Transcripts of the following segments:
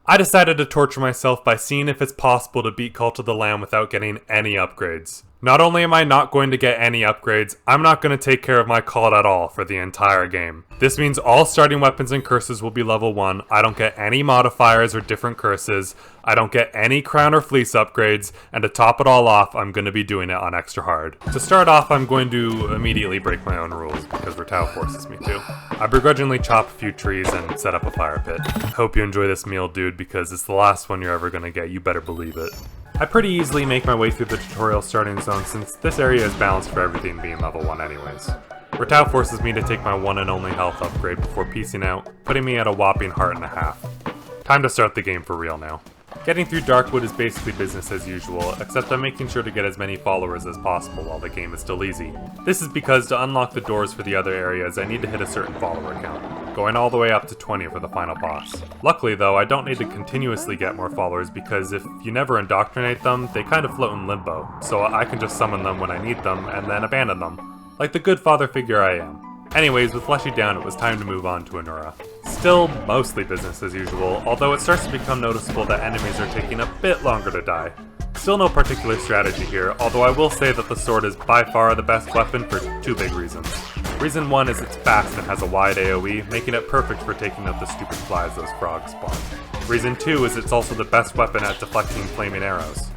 I decided to torture myself by seeing if it's possible to beat Cult of the Lamb without getting any upgrades. Not only am I not going to get any upgrades, I'm not going to take care of my cult at all for the entire game. This means all starting weapons and curses will be level 1, I don't get any modifiers or different curses, I don't get any crown or fleece upgrades, and to top it all off, I'm going to be doing it on extra hard. To start off, I'm going to immediately break my own rules, because Ratau forces me to. I begrudgingly chop a few trees and set up a fire pit. Hope you enjoy this meal, dude, because it's the last one you're ever going to get, you better believe it. I pretty easily make my way through the tutorial starting zone since this area is balanced for everything being level 1 anyways. Ratau forces me to take my one and only health upgrade before piecing out, putting me at a whopping heart and a half. Time to start the game for real now. Getting through Darkwood is basically business as usual, except I'm making sure to get as many followers as possible while the game is still easy. This is because to unlock the doors for the other areas I need to hit a certain follower count, going all the way up to 20 for the final boss. Luckily though, I don't need to continuously get more followers because if you never indoctrinate them, they kind of float in limbo, so I can just summon them when I need them and then abandon them, like the good father figure I am. Anyways, with Fleshy down, it was time to move on to Anura. Still mostly business as usual, although it starts to become noticeable that enemies are taking a bit longer to die. Still no particular strategy here, although I will say that the sword is by far the best weapon for 2 big reasons. Reason 1 is it's fast and has a wide AoE, making it perfect for taking out the stupid flies those frogs spawn. Reason 2 is it's also the best weapon at deflecting flaming arrows.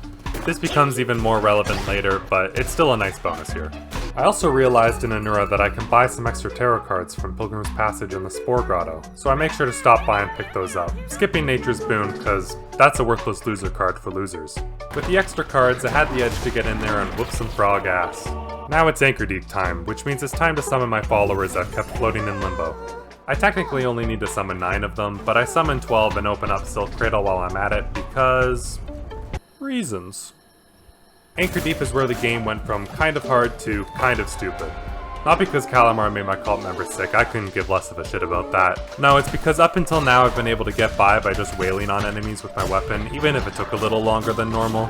This becomes even more relevant later, but it's still a nice bonus here. I also realized in Anura that I can buy some extra tarot cards from Pilgrim's Passage and the Spore Grotto, so I make sure to stop by and pick those up, skipping Nature's Boon cause that's a worthless loser card for losers. With the extra cards, I had the edge to get in there and whoop some frog ass. Now it's Anchor Deep time, which means it's time to summon my followers I've kept floating in limbo. I technically only need to summon 9 of them, but I summon 12 and open up Silk Cradle while I'm at it because... reasons. Anchor Deep is where the game went from kind of hard to kind of stupid. Not because Kalimar made my cult members sick, I couldn't give less of a shit about that. No, it's because up until now I've been able to get by just wailing on enemies with my weapon, even if it took a little longer than normal.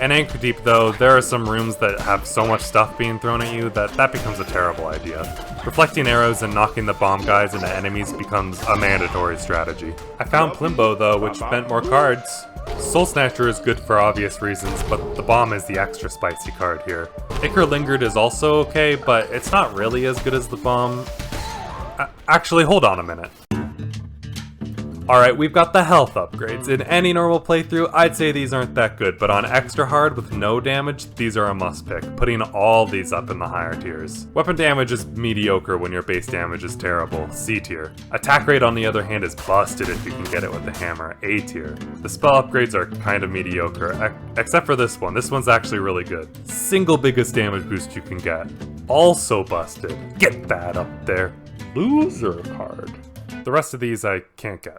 In Anchor Deep though, there are some rooms that have so much stuff being thrown at you that becomes a terrible idea. Reflecting arrows and knocking the bomb guys into enemies becomes a mandatory strategy. I found Plimbo though, which meant more cards. Soul Snatcher is good for obvious reasons, but the bomb is the extra spicy card here. Ichor Lingered is also okay, but it's not really as good as the bomb. Actually, hold on a minute. Alright, we've got the health upgrades. In any normal playthrough, I'd say these aren't that good, but on extra hard with no damage, these are a must pick, putting all these up in the higher tiers. Weapon damage is mediocre when your base damage is terrible, C tier. Attack rate on the other hand is busted if you can get it with the hammer, A tier. The spell upgrades are kind of mediocre, except for this one. This one's actually really good. Single biggest damage boost you can get. Also busted. Get that up there. Loser card. The rest of these I can't get.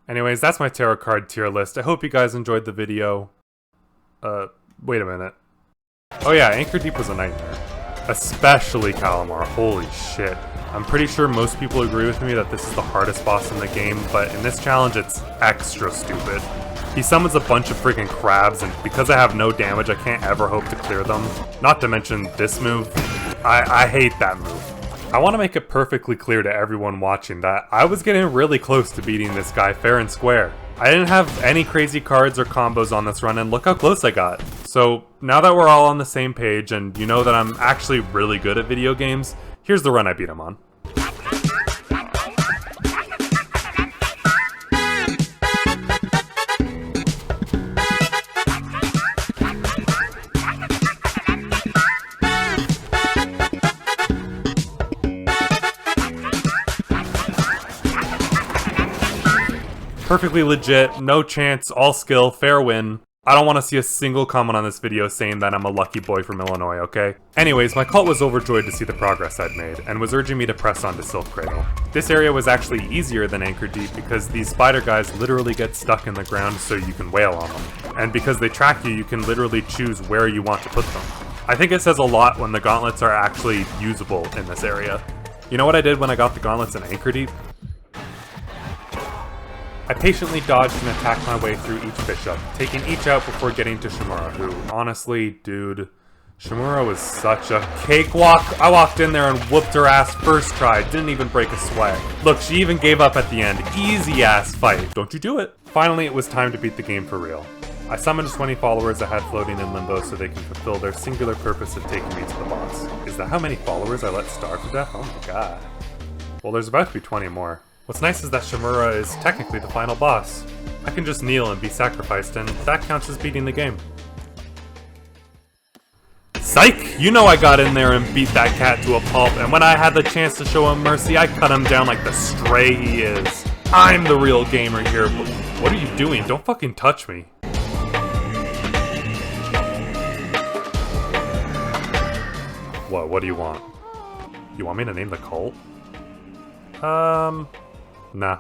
Anyways, that's my tarot card tier list. I hope you guys enjoyed the video. Wait a minute. Oh yeah, Anchor Deep was a nightmare. Especially Kalimar, holy shit. I'm pretty sure most people agree with me that this is the hardest boss in the game, but in this challenge it's extra stupid. He summons a bunch of freaking crabs, and because I have no damage, I can't ever hope to clear them. Not to mention this move. I hate that move. I want to make it perfectly clear to everyone watching that I was getting really close to beating this guy fair and square. I didn't have any crazy cards or combos on this run, and look how close I got. So now that we're all on the same page and you know that I'm actually really good at video games, here's the run I beat him on. Perfectly legit, no chance, all skill, fair win. I don't want to see a single comment on this video saying that I'm a lucky boy from Illinois, okay? Anyways, my cult was overjoyed to see the progress I'd made, and was urging me to press on to Silk Cradle. This area was actually easier than Anchor Deep because these spider guys literally get stuck in the ground so you can wail on them. And because they track you, you can literally choose where you want to put them. I think it says a lot when the gauntlets are actually usable in this area. You know what I did when I got the gauntlets in Anchor Deep? I patiently dodged and attacked my way through each bishop, taking each out before getting to Shimura, who, honestly, dude, Shimura was such a cakewalk. I walked in there and whooped her ass first try, didn't even break a sweat. Look, she even gave up at the end. Easy ass fight. Don't you do it. Finally, it was time to beat the game for real. I summoned 20 followers I had floating in limbo so they can fulfill their singular purpose of taking me to the boss. Is that how many followers I let starve to death? Oh my god. Well, there's about to be 20 more. What's nice is that Shimura is technically the final boss. I can just kneel and be sacrificed, and that counts as beating the game. Psych! You know I got in there and beat that cat to a pulp, and when I had the chance to show him mercy, I cut him down like the stray he is. I'm the real gamer here, but what are you doing? Don't fucking touch me. What do you want? You want me to name the cult? Nah.